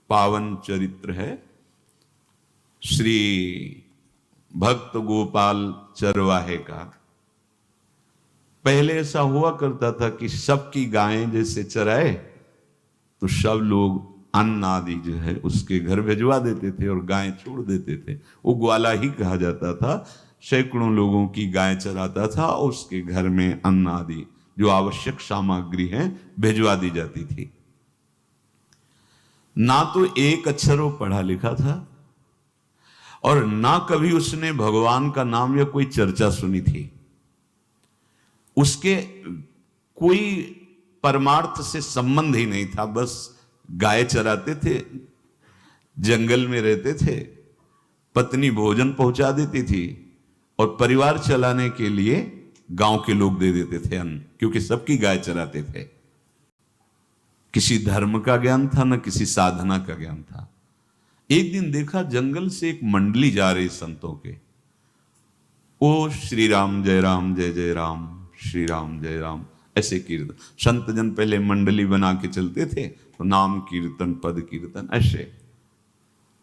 पावन चरित्र है श्री भक्त गोपाल चरवाहे का। पहले ऐसा हुआ करता था कि सबकी गायें जैसे चराए तो सब लोग अन्न आदि जो है उसके घर भिजवा देते थे और गायें छोड़ देते थे। वो ग्वाला ही कहा जाता था। सैकड़ों लोगों की गाय चराता था और उसके घर में अन्न आदि जो आवश्यक सामग्री है भिजवा दी जाती थी। ना तो एक अक्षर वो पढ़ा लिखा था और ना कभी उसने भगवान का नाम या कोई चर्चा सुनी थी। उसके कोई परमार्थ से संबंध ही नहीं था। बस गाय चराते थे, जंगल में रहते थे, पत्नी भोजन पहुंचा देती थी और परिवार चलाने के लिए गांव के लोग दे देते थे अन्न, क्योंकि सबकी गाय चराते थे। किसी धर्म का ज्ञान था न किसी साधना का ज्ञान था। एक दिन देखा जंगल से एक मंडली जा रही संतों के। ओ श्री राम जय जय राम, श्री राम जय राम, ऐसे कीर्तन। संत जन पहले मंडली बना के चलते थे तो नाम कीर्तन पद कीर्तन ऐसे।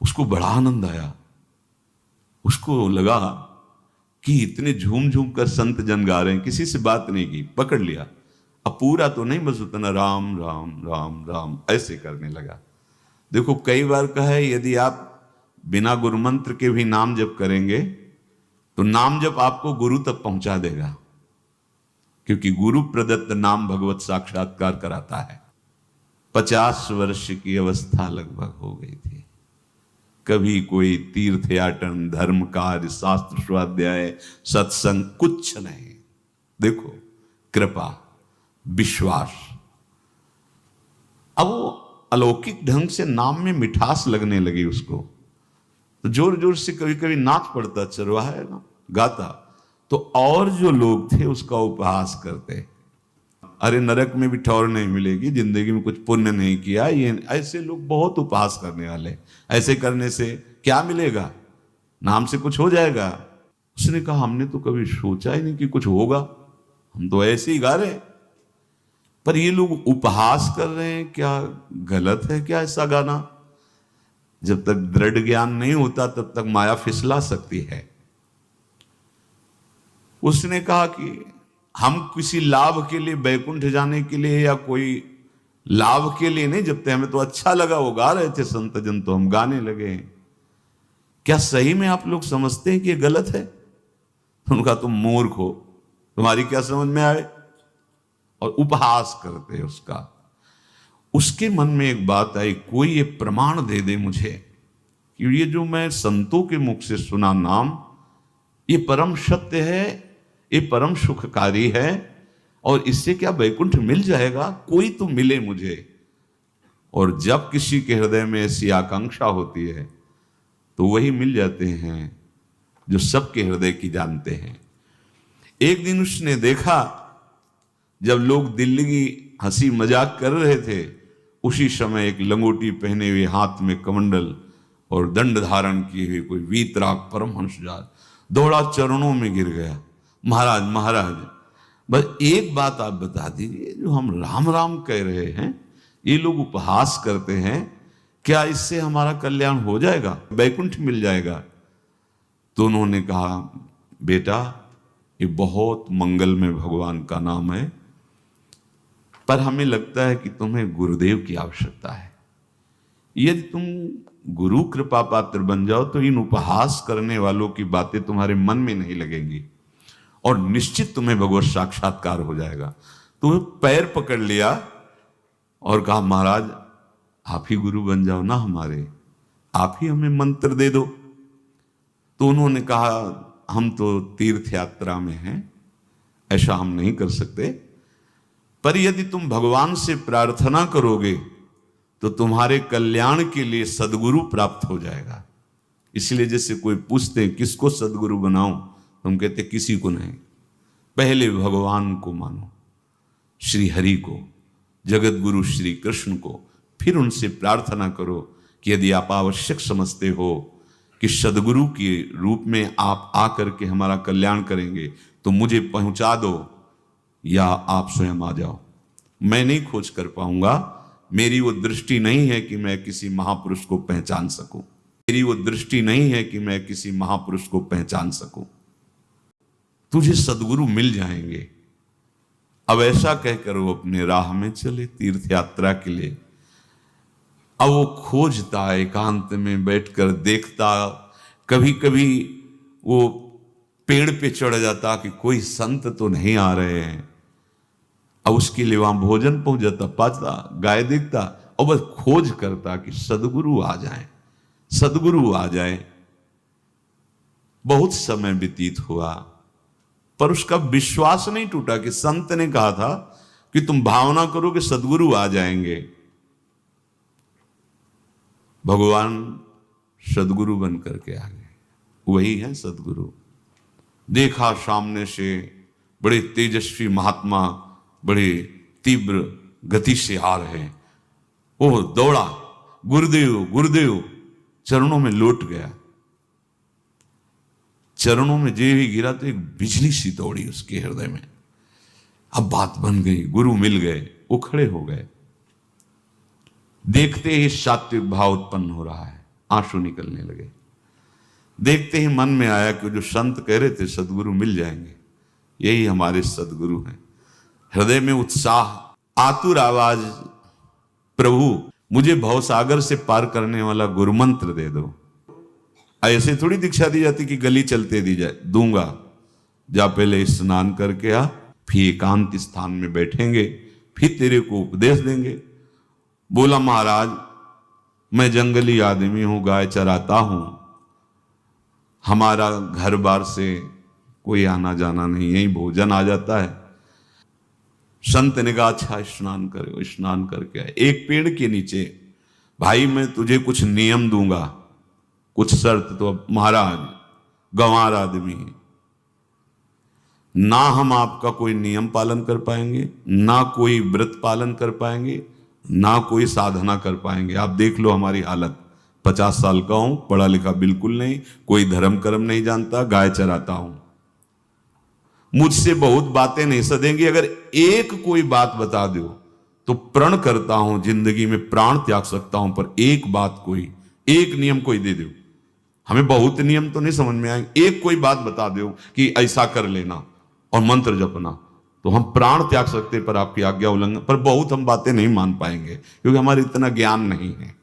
उसको बड़ा आनंद आया। उसको लगा कि इतने झूम झूम कर संत जन गा रहे हैं, किसी से बात नहीं की, पकड़ लिया। अब पूरा तो नहीं, बस उतना राम राम राम राम ऐसे करने लगा। देखो कई बार कहा है यदि आप बिना गुरु मंत्र के भी नाम जप करेंगे तो नाम जप आपको गुरु तक पहुंचा देगा, क्योंकि गुरु प्रदत्त नाम भगवत साक्षात्कार कराता है। 50 वर्ष की अवस्था लगभग हो गई थी। कभी कोई तीर्थ याटन, धर्म कार्य, शास्त्र स्वाध्याय, सत्संग कुछ नहीं। देखो कृपा, विश्वास। अब वो अलौकिक ढंग से नाम में मिठास लगने लगी उसको, तो जोर जोर से कभी कभी नाच पड़ता, चरवाहा है ना, गाता, तो और जो लोग थे उसका उपहास करते। अरे नरक में भी ठौर नहीं मिलेगी, जिंदगी में कुछ पुण्य नहीं किया, ये ऐसे लोग बहुत उपहास करने वाले। ऐसे करने से क्या मिलेगा, नाम से कुछ हो जाएगा। उसने कहा हमने तो कभी सोचा ही नहीं कि कुछ होगा, हम तो ऐसे ही गा रहे हैं। पर ये लोग उपहास कर रहे हैं, क्या गलत है क्या ऐसा गाना? जब तक दृढ़ ज्ञान नहीं होता तब तक माया फिसला सकती है। उसने कहा कि हम किसी लाभ के लिए, बैकुंठ जाने के लिए या कोई लाभ के लिए नहीं जपते, हमें तो अच्छा लगा, वो गा रहे थे संत जन तो हम गाने लगे। क्या सही में आप लोग समझते हैं कि ये गलत है? उनका तुम मूर्ख हो, तुम्हारी क्या समझ में आए? और उपहास करते उसका। उसके मन में एक बात आई, कोई ये प्रमाण दे दे मुझे कि ये जो मैं संतों के मुख से सुना नाम, ये परम सत्य है, ये परम सुखकारी है और इससे क्या वैकुंठ मिल जाएगा? कोई तो मिले मुझे। और जब किसी के हृदय में ऐसी आकांक्षा होती है तो वही मिल जाते हैं जो सबके हृदय की जानते हैं। एक दिन उसने देखा जब लोग दिल्ली की हंसी मजाक कर रहे थे, उसी समय एक लंगोटी पहने हुए, हाथ में कमंडल और दंड धारण किए हुए कोई वीतराग परमहंस दौड़ा, चरणों में गिर गया। महाराज महाराज, बस एक बात आप बता दीजिए, जो हम राम राम कह रहे हैं, ये लोग उपहास करते हैं, क्या इससे हमारा कल्याण हो जाएगा, वैकुंठ मिल जाएगा? तो उन्होंने कहा बेटा ये बहुत मंगल में भगवान का नाम है, पर हमें लगता है कि तुम्हें गुरुदेव की आवश्यकता है। यदि तुम गुरु कृपा पात्र बन जाओ तो इन उपहास करने वालों की बातें तुम्हारे मन में नहीं लगेंगी और निश्चित तुम्हें भगवत साक्षात्कार हो जाएगा। तो पैर पकड़ लिया और कहा महाराज आप ही गुरु बन जाओ ना हमारे, आप ही हमें मंत्र दे दो। तो उन्होंने कहा हम तो तीर्थ यात्रा में हैं, ऐसा हम नहीं कर सकते, पर यदि तुम भगवान से प्रार्थना करोगे तो तुम्हारे कल्याण के लिए सदगुरु प्राप्त हो जाएगा। इसलिए जैसे कोई पूछते किसको सदगुरु बनाऊं, तुम कहते किसी को नहीं, पहले भगवान को मानो, श्री हरि को, जगत गुरु श्री कृष्ण को, फिर उनसे प्रार्थना करो कि यदि आप आवश्यक समझते हो कि सदगुरु के रूप में आप आकर के हमारा कल्याण करेंगे तो मुझे पहुंचा दो या आप स्वयं आ जाओ। मैं नहीं खोज कर पाऊंगा, मेरी वो दृष्टि नहीं है कि मैं किसी महापुरुष को पहचान सकूं। मेरी वो दृष्टि नहीं है कि मैं किसी महापुरुष को पहचान सकूं। तुझे सदगुरु मिल जाएंगे। अब ऐसा कहकर वो अपने राह में चले तीर्थ यात्रा के लिए। अब वो खोजता, एकांत में बैठकर देखता, कभी कभी वो पेड़ पे चढ़ जाता कि कोई संत तो नहीं आ रहे हैं। अब उसके लिए वहां भोजन पहुंच जाता, पाता, गाय देखता और बस खोज करता कि सदगुरु आ जाए, सदगुरु आ जाए। बहुत समय व्यतीत हुआ पर उसका विश्वास नहीं टूटा कि संत ने कहा था कि तुम भावना करो कि सदगुरु आ जाएंगे। भगवान सदगुरु बन करके आ गए। वही है सदगुरु। देखा सामने से बड़े तेजस्वी महात्मा बड़े तीव्र गति से आ रहे हैं। वो दौड़ा, गुरुदेव गुरुदेव, चरणों में लौट गया। चरणों में जे ही गिरा तो एक बिजली सी दौड़ी उसके हृदय में। अब बात बन गई, गुरु मिल गए। वो खड़े हो गए। देखते ही सात्विक भाव उत्पन्न हो रहा है, आंसू निकलने लगे। देखते ही मन में आया कि जो संत कह रहे थे सदगुरु मिल जाएंगे, यही हमारे सदगुरु हैं। हृदय में उत्साह, आतुर आवाज, प्रभु मुझे भवसागर से पार करने वाला गुरु मंत्र दे दो। ऐसे थोड़ी दीक्षा दी जाती कि गली चलते दी जाए। दूंगा, जा पहले स्नान करके आ, फिर एकांत स्थान में बैठेंगे, फिर तेरे को उपदेश देंगे। बोला महाराज मैं जंगली आदमी हूं, गाय चराता हूं, हमारा घर बार से कोई आना जाना नहीं, यही भोजन आ जाता है। संत ने कहा अच्छा स्नान करो। स्नान करके आए। एक पेड़ के नीचे, भाई मैं तुझे कुछ नियम दूंगा, कुछ शर्त। तो महाराज गंवार आदमी है, ना हम आपका कोई नियम पालन कर पाएंगे, ना कोई व्रत पालन कर पाएंगे, ना कोई साधना कर पाएंगे। आप देख लो हमारी हालत। 50 साल का हूं, पढ़ा लिखा बिल्कुल नहीं, कोई धर्म कर्म नहीं जानता, गाय चराता हूं। मुझसे बहुत बातें नहीं सदेंगी। अगर एक कोई बात बता दो तो प्रण करता हूं जिंदगी में प्राण त्याग सकता हूं, पर एक बात, कोई एक नियम कोई दे दो। हमें बहुत नियम तो नहीं समझ में आएंगे, एक कोई बात बता दो कि ऐसा कर लेना और मंत्र जपना, तो हम प्राण त्याग सकते, पर आपकी आज्ञा उल्लंघन, पर बहुत हम बातें नहीं मान पाएंगे क्योंकि हमारे इतना ज्ञान नहीं है।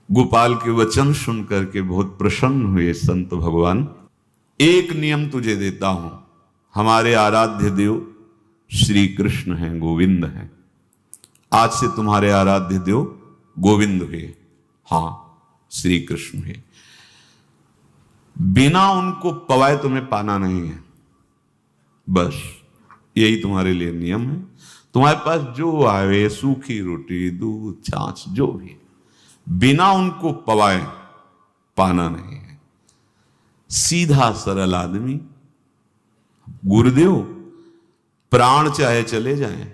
गोपाल के वचन सुन करके बहुत प्रसन्न हुए संत भगवान। एक नियम तुझे देता हूं, हमारे आराध्य देव श्री कृष्ण हैं, गोविंद हैं। आज से तुम्हारे आराध्य देव गोविंद हुए, हां श्री कृष्ण है। बिना उनको पवाए तुम्हें पाना नहीं है, बस यही तुम्हारे लिए नियम है। तुम्हारे पास जो आवे, सूखी रोटी, दूध, छाछ, जो भी, बिना उनको पवाए पाना नहीं है। सीधा सरल आदमी। गुरुदेव प्राण चाहे चले जाएं,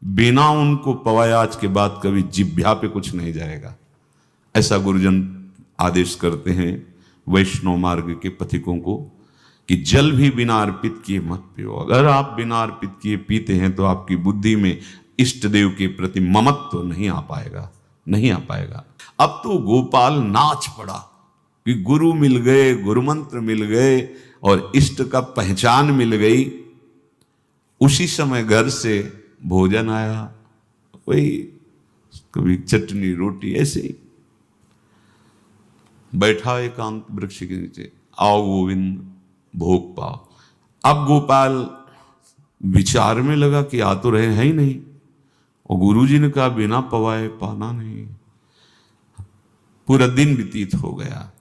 बिना उनको पवाए आज के बाद कभी जिह्वा पे कुछ नहीं जाएगा। ऐसा गुरुजन आदेश करते हैं वैष्णव मार्ग के पथिकों को कि जल भी बिना अर्पित किए मत पियो। अगर आप बिना अर्पित किए पीते हैं तो आपकी बुद्धि में इष्ट देव के प्रति ममत्व तो नहीं आ पाएगा, नहीं आ पाएगा। अब तो गोपाल नाच पड़ा कि गुरु मिल गए, गुरु मंत्र मिल गए और इष्ट का पहचान मिल गई। उसी समय घर से भोजन आया, वही कभी चटनी रोटी, ऐसे ही बैठा एकांत वृक्ष के नीचे। आओ गोविंद भोग पाओ। अब गोपाल विचार में लगा कि आ तो रहे हैं ही नहीं, और गुरुजी ने कहा बिना पवाए पाना नहीं। पूरा दिन व्यतीत हो गया।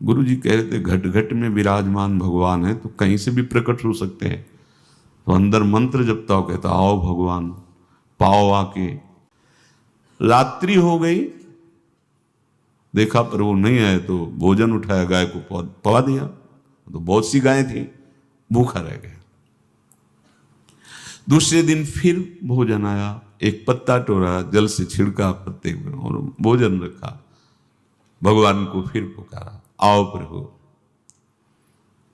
गुरुजी कह रहे थे घट घट में विराजमान भगवान है, तो कहीं से भी प्रकट हो सकते हैं। तो अंदर मंत्र जपता हो, कहता आओ भगवान पाओ आके। रात्रि हो गई, देखा पर वो नहीं आए, तो भोजन उठाया, गाय को पवा दिया। तो बहुत सी गायें थी, भूखा रह गया। दूसरे दिन फिर भोजन आया, एक पत्ता टोरा, जल से छिड़का पत्ते में और भोजन रखा। भगवान को फिर पुकारा, आओ प्रभु।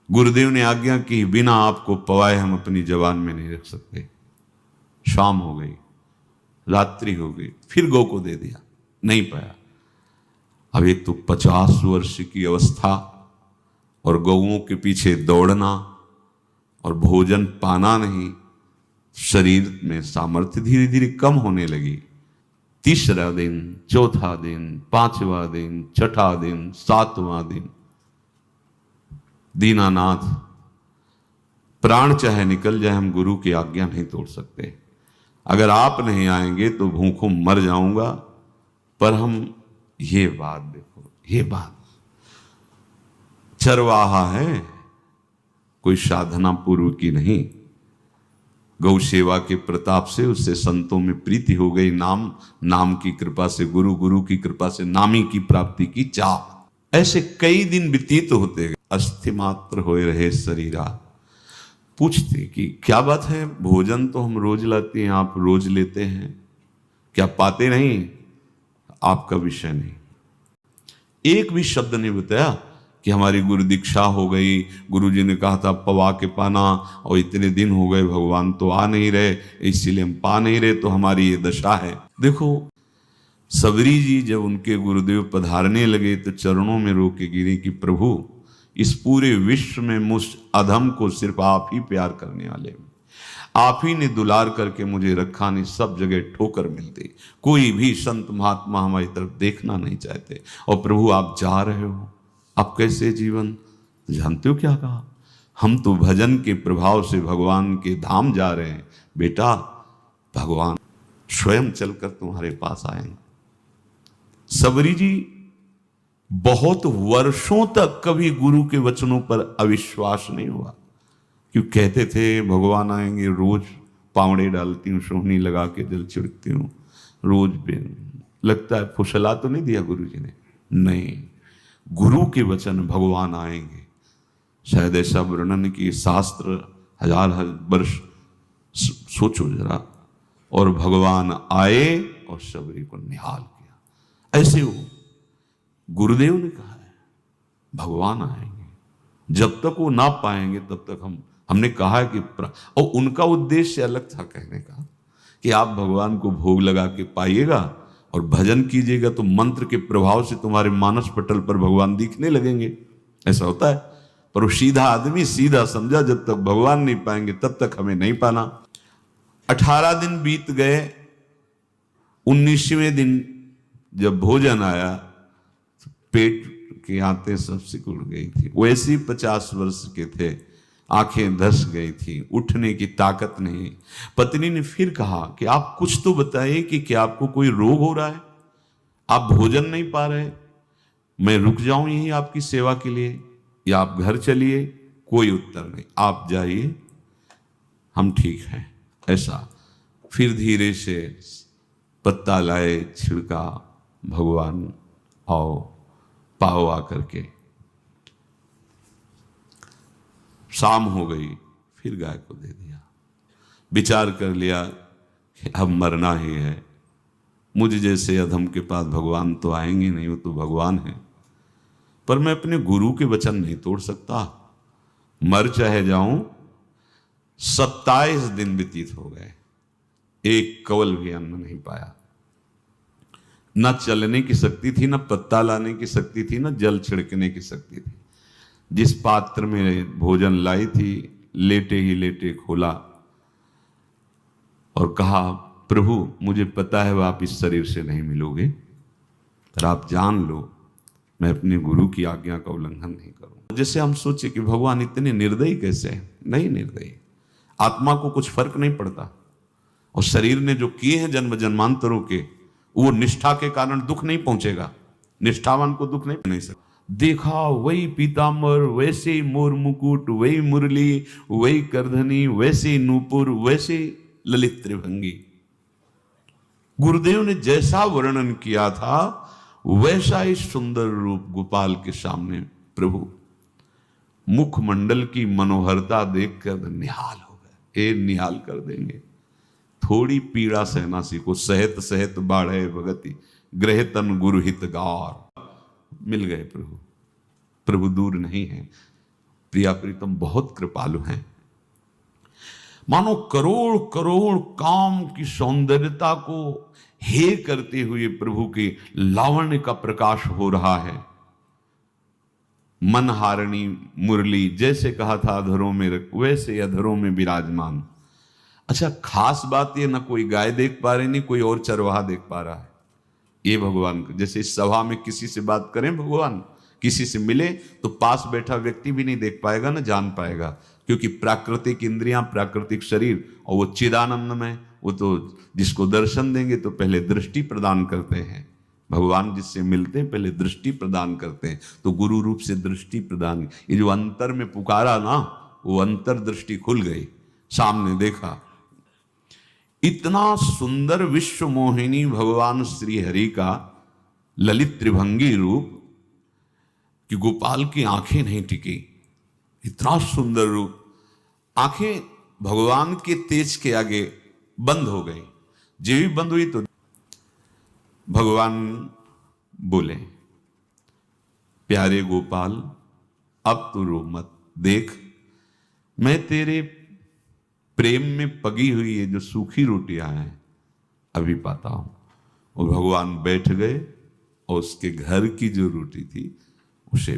गुरुदेव ने आज्ञा की बिना आपको पवाए हम अपनी जबान में नहीं रख सकते। शाम हो गई, रात्रि हो गई, फिर गौ को दे दिया, नहीं पाया। अब एक तो 50 वर्ष की अवस्था और गौओं के पीछे दौड़ना और भोजन पाना नहीं, शरीर में सामर्थ्य धीरे धीरे कम होने लगी। तीसरा दिन, चौथा दिन, पांचवा दिन, छठा दिन, सातवां दिन, दीनानाथ प्राण चाहे निकल जाए, हम गुरु की आज्ञा नहीं तोड़ सकते। अगर आप नहीं आएंगे तो भूखों मर जाऊंगा। पर हम ये बात देखो, ये बात चरवाहा है, कोई साधना पूर्व की नहीं। गौ सेवा के प्रताप से उससे संतों में प्रीति हो गई, नाम की कृपा से, गुरु की कृपा से नामी की प्राप्ति की चाह। ऐसे कई दिन व्यतीत होते गए, अस्थि मात्र होए रहे शरीरा। पूछते कि क्या बात है, भोजन तो हम रोज लाते हैं, आप रोज लेते हैं, क्या पाते नहीं? आपका विषय नहीं। एक भी शब्द नहीं बताया कि हमारी गुरु दीक्षा हो गई, गुरु जी ने कहा था पवा के पाना, और इतने दिन हो गए भगवान तो आ नहीं रहे, इसीलिए हम पा नहीं रहे, तो हमारी ये दशा है। देखो सबरी जी जब उनके गुरुदेव पधारने लगे तो चरणों में रो के गिरे कि प्रभु, इस पूरे विश्व में मुझ अधम को सिर्फ आप ही प्यार करने वाले, आप ही ने दुलार करके मुझे रखा, नहीं सब जगह ठोकर मिलती, कोई भी संत महात्मा हमारी तरफ देखना नहीं चाहते, और प्रभु आप जा रहे हो, आप कैसे जीवन? जानते हो क्या कहा? हम तो भजन के प्रभाव से भगवान के धाम जा रहे हैं बेटा, भगवान स्वयं चलकर तुम्हारे पास आएंगे। सबरी जी बहुत वर्षों तक कभी गुरु के वचनों पर अविश्वास नहीं हुआ, क्यों कहते थे भगवान आएंगे, रोज पावड़े डालती हूँ, सोहनी लगा के जल छिड़कती हूँ, रोज लगता है फुसला तो नहीं दिया गुरु जी ने? नहीं, गुरु के वचन भगवान आएंगे। शायद ऐसा वर्णन की शास्त्र हजार वर्ष सोचो जरा, और भगवान आए और सबरी को निहाल किया। ऐसे हो गुरुदेव ने कहा है भगवान आएंगे, जब तक वो ना पाएंगे तब तक हमने कहा है कि और उनका उद्देश्य अलग था कहने का कि आप भगवान को भोग लगा के पाइएगा और भजन कीजिएगा तो मंत्र के प्रभाव से तुम्हारे मानस पटल पर भगवान दिखने लगेंगे, ऐसा होता है। पर वो सीधा आदमी सीधा समझा, जब तक भगवान नहीं पाएंगे तब तक हमें नहीं पाना। 18 दिन बीत गए, 19वें दिन जब भोजन आया पेट की आंतें सब सिकुड़ गई थी। वैसे ही 50 वर्ष के थे, आंखें धस गई थी, उठने की ताकत नहीं। पत्नी ने फिर कहा कि आप कुछ तो बताइए कि क्या आपको कोई रोग हो रहा है, आप भोजन नहीं पा रहे, मैं रुक जाऊं यहीं आपकी सेवा के लिए या आप घर चलिए? कोई उत्तर नहीं, आप जाइए, हम ठीक हैं। ऐसा फिर धीरे से पत्ता लाए, छिड़का, भगवान आओ, पाओ आकर के। शाम हो गई, फिर गाय को दे दिया। विचार कर लिया कि अब मरना ही है, मुझ जैसे अधम के पास भगवान तो आएंगे नहीं, वो तो भगवान है, पर मैं अपने गुरु के वचन नहीं तोड़ सकता, मर चाहे जाऊं। 27 दिन व्यतीत हो गए, एक कवल भी अन्न नहीं पाया। न चलने की शक्ति थी, न पत्ता लाने की शक्ति थी, न जल छिड़कने की शक्ति थी। जिस पात्र में भोजन लाई थी, लेटे ही लेटे खोला और कहा प्रभु मुझे पता है आप इस शरीर से नहीं मिलोगे, पर आप जान लो मैं अपने गुरु की आज्ञा का उल्लंघन नहीं करूं। जैसे हम सोचे कि भगवान इतने निर्दयी कैसे हैं? नहीं निर्दयी, आत्मा को कुछ फर्क नहीं पड़ता, और शरीर ने जो किए हैं जन्म जन्मांतरों के, वो निष्ठा के कारण दुख नहीं पहुंचेगा, निष्ठावान को दुख नहीं सकता। देखा वही पीतांबर, वैसे ही मोर मुकुट, वही मुरली, वही करधनी, वैसे ही नूपुर, वैसे ललित त्रिभंगी। गुरुदेव ने जैसा वर्णन किया था वैसा ही सुंदर रूप गोपाल के सामने प्रभु मुखमंडल की मनोहरता देखकर निहाल हो गए। ए निहाल कर देंगे, थोड़ी पीड़ा सहना सीखो, सहत सहत बाढ़े भगति, ग्रह तन गुरु हितगार। मिल गए प्रभु, प्रभु दूर नहीं है, प्रिया प्रीतम बहुत कृपालु हैं। मानो करोड़ करोड़ काम की सौंदर्यता को हे करते हुए प्रभु के लावण्य का प्रकाश हो रहा है। मनहारिणी मुरली, जैसे कहा था अधरों में वैसे अधरों में विराजमान। अच्छा, खास बात ये, ना कोई गाय देख पा रही, नहीं कोई और चरवाहा देख पा रहा है। ये भगवान को, जैसे इस सभा में किसी से बात करें भगवान, किसी से मिले तो पास बैठा व्यक्ति भी नहीं देख पाएगा, ना जान पाएगा, क्योंकि प्राकृतिक इंद्रियां, प्राकृतिक शरीर, और वो चिदानंदमय, वो तो जिसको दर्शन देंगे तो पहले दृष्टि प्रदान करते हैं। भगवान जिससे मिलते हैं पहले दृष्टि प्रदान करते हैं, तो गुरु रूप से दृष्टि प्रदान, ये जो अंतर में पुकारा ना, वो अंतर दृष्टि खुल गई, सामने देखा। इतना सुंदर विश्व मोहिनी भगवान श्री हरि का ललित त्रिभंगी रूप कि गोपाल की आंखें नहीं टिकी। इतना सुंदर रूप, आंखें भगवान के तेज के आगे बंद हो गई। जब भी बंद हुई तो भगवान बोले, प्यारे गोपाल, अब तो रो मत, देख मैं तेरे प्रेम में पकी हुई ये जो सूखी रोटियां हैं अभी पाता हूं। और भगवान बैठ गए और उसके घर की जो रोटी थी उसे